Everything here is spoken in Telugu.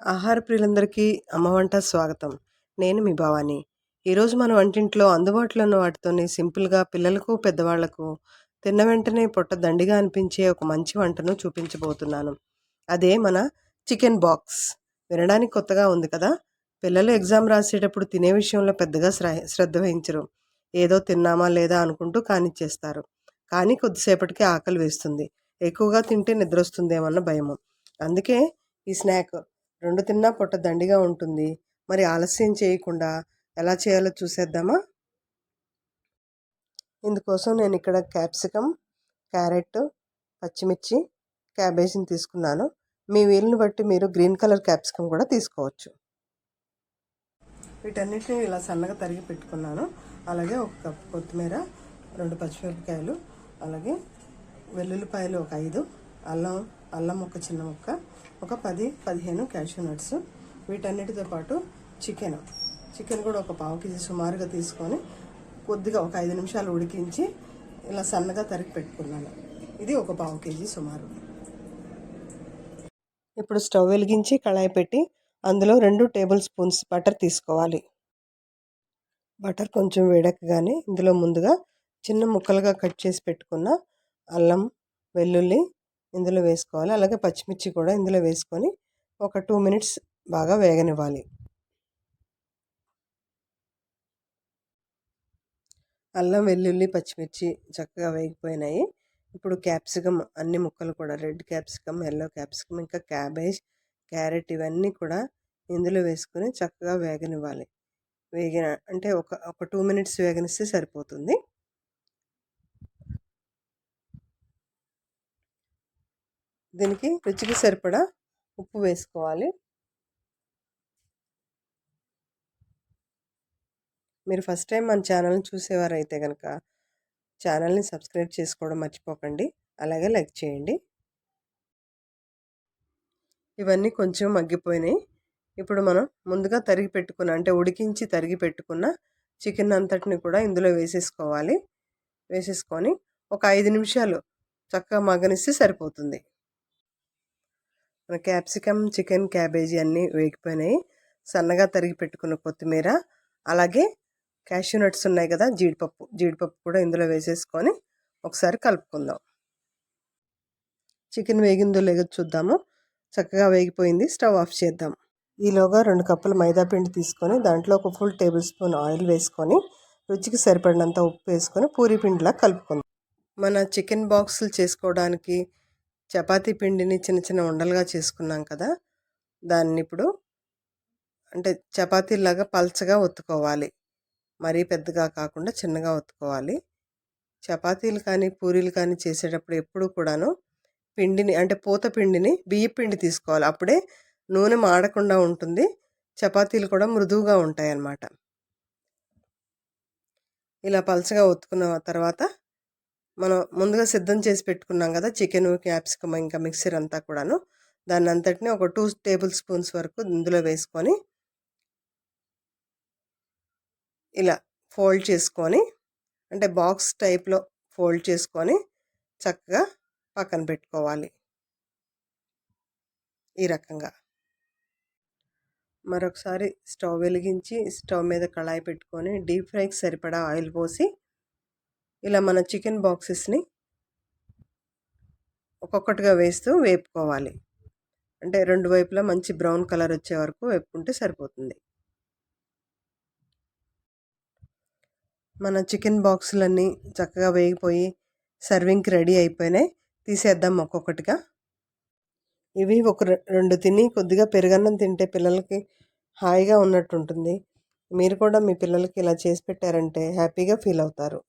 ఆహార ప్రియులందరికీ అమ్మ వంట స్వాగతం. నేను మీ భవాని. ఈరోజు మన వంటింట్లో అందుబాటులో ఉన్న వాటితోని సింపుల్‌గా పిల్లలకు, పెద్దవాళ్లకు తిన్న వెంటనే పొట్ట దండిగా అనిపించే ఒక మంచి వంటను చూపించబోతున్నాను. అదే మన చికెన్ బాక్స్. వినడానికి కొత్తగా ఉంది కదా! పిల్లలు ఎగ్జామ్ రాసేటప్పుడు తినే విషయంలో పెద్దగా శ్రద్ధ వహించరు. ఏదో తిన్నామా లేదా అనుకుంటూ కానిచ్చేస్తారు. కానీ కొద్దిసేపటికి ఆకలి వేస్తుంది. ఎక్కువగా తింటే నిద్రొస్తుందేమన్న భయము. అందుకే ఈ స్నాక్ 2 తిన్నా పొట్ట దండిగా ఉంటుంది. మరి ఆలస్యం చేయకుండా ఎలా చేయాలో చూసేద్దామా? ఇందుకోసం నేను ఇక్కడ క్యాప్సికమ్, క్యారెట్, పచ్చిమిర్చి, క్యాబేజీని తీసుకున్నాను. మీ వీలుని బట్టి మీరు గ్రీన్ కలర్ క్యాప్సికమ్ కూడా తీసుకోవచ్చు. వీటన్నిటిని ఇలా సన్నగా తరిగి పెట్టుకున్నాను. అలాగే ఒక కప్పు కొత్తిమీర, 2 పచ్చిమిరపకాయలు, అలాగే వెల్లుల్లిపాయలు ఒక 5, అల్లం ఒక చిన్న ముక్క, ఒక 10-15 క్యాష్యూ నట్స్. వీటన్నిటితో పాటు చికెన్ కూడా ఒక పావు కేజీ సుమారుగా తీసుకొని కొద్దిగా ఒక 5 నిమిషాలు ఉడికించి ఇలా సన్నగా తరిగి పెట్టుకున్నాను. ఇది ఒక పావు కేజీ సుమారు. ఇప్పుడు స్టవ్ వెలిగించి కళాయి పెట్టి అందులో 2 టేబుల్ స్పూన్స్ బటర్ తీసుకోవాలి. బటర్ కొంచెం వేడెక్కగానే ఇందులో ముందుగా చిన్న ముక్కలుగా కట్ చేసి పెట్టుకున్న అల్లం, వెల్లుల్లి ఇందులో వేసుకోవాలి. అలాగే పచ్చిమిర్చి కూడా ఇందులో వేసుకొని ఒక 2 మినిట్స్ బాగా వేగనివ్వాలి. అల్లం, వెల్లుల్లి, పచ్చిమిర్చి చక్కగా వేగిపోయినాయి. ఇప్పుడు క్యాప్సికమ్ అన్ని ముక్కలు కూడా రెడ్ క్యాప్సికమ్, ఎల్లో క్యాప్సికమ్, ఇంకా క్యాబేజ్, క్యారెట్ ఇవన్నీ కూడా ఇందులో వేసుకొని చక్కగా వేగనివ్వాలి. అంటే ఒక 2 మినిట్స్ వేగనిస్తే సరిపోతుంది. దీనికి రుచికి సరిపడా ఉప్పు వేసుకోవాలి. మీరు ఫస్ట్ టైం మన ఛానల్ని చూసేవారైతే కనుక ఛానల్ని సబ్స్క్రైబ్ చేసుకోవడం మర్చిపోకండి. అలాగే లైక్ చేయండి. ఇవన్నీ కొంచెం మగ్గిపోయినాయి. ఇప్పుడు మనం ముందుగా తరిగి పెట్టుకున్న అంటే ఉడికించి తరిగి పెట్టుకున్న చికెన్ అంతటిని కూడా ఇందులో వేసేసుకోవాలి. వేసేసుకొని ఒక 5 నిమిషాలు చక్కగా మగ్గనిస్తే సరిపోతుంది. మన క్యాప్సికమ్, చికెన్, క్యాబేజీ అన్నీ వేగిపోయినాయి. సన్నగా తరిగి పెట్టుకున్న కొత్తిమీర, అలాగే క్యాష్యూ నట్స్ ఉన్నాయి కదా, జీడిపప్పు కూడా ఇందులో వేసేసుకొని ఒకసారి కలుపుకుందాం. చికెన్ వేగిందో లేదో చూద్దాము. చక్కగా వేగిపోయింది. స్టవ్ ఆఫ్ చేద్దాం. ఈలోగా 2 కప్పుల మైదా పిండి తీసుకొని దాంట్లో ఒక ఫుల్ టేబుల్ స్పూన్ ఆయిల్ వేసుకొని రుచికి సరిపడినంత ఉప్పు వేసుకొని పూరీ పిండిలా కలుపుకుందాం. మన చికెన్ బాక్సులు చేసుకోవడానికి చపాతీ పిండిని చిన్న చిన్న ఉండలుగా చేసుకున్నాం కదా, దాన్ని ఇప్పుడు అంటే చపాతీలాగా పల్చగా ఒత్తుకోవాలి. మరీ పెద్దగా కాకుండా చిన్నగా ఒత్తుకోవాలి. చపాతీలు కానీ పూరీలు కానీ చేసేటప్పుడు ఎప్పుడు కూడాను పిండిని అంటే పూత పిండిని బియ్య పిండి తీసుకోవాలి. అప్పుడే నూనె మాడకుండా ఉంటుంది. చపాతీలు కూడా మృదువుగా ఉంటాయి అన్నమాట. ఇలా పల్చగా ఒత్తుకున్న తర్వాత మనం ముందుగా సిద్ధం చేసి పెట్టుకున్నాం కదా చికెన్, క్యాప్సికమ్ ఇంకా మిక్సర్ అంతా కూడాను, దాన్ని అంతటిని ఒక 2 టేబుల్ స్పూన్స్ వరకు ఇందులో వేసుకొని ఇలా ఫోల్డ్ చేసుకొని అంటే బాక్స్ టైప్లో ఫోల్డ్ చేసుకొని చక్కగా పక్కన పెట్టుకోవాలి. ఈ రకంగా మరొకసారి స్టవ్ వెలిగించి స్టవ్ మీద కళాయి పెట్టుకొని డీప్ ఫ్రైకి సరిపడా ఆయిల్ పోసి ఇలా మన చికెన్ బాక్సెస్ని ఒక్కొక్కటిగా వేస్తూ వేపుకోవాలి. అంటే 2 వైపులా మంచి బ్రౌన్ కలర్ వచ్చే వరకు వేపుకుంటే సరిపోతుంది. మన చికెన్ బాక్సులన్నీ చక్కగా వేగిపోయి సర్వింగ్కి రెడీ అయిపోయినాయి. తీసేద్దాం ఒక్కొక్కటిగా. ఇవి ఒక 2 తిని కొద్దిగా పెరుగన్నం తింటే పిల్లలకి హాయిగా ఉన్నట్టు ఉంటుంది. మీరు కూడా మీ పిల్లలకి ఇలా చేసి పెట్టారంటే హ్యాపీగా ఫీల్ అవుతారు.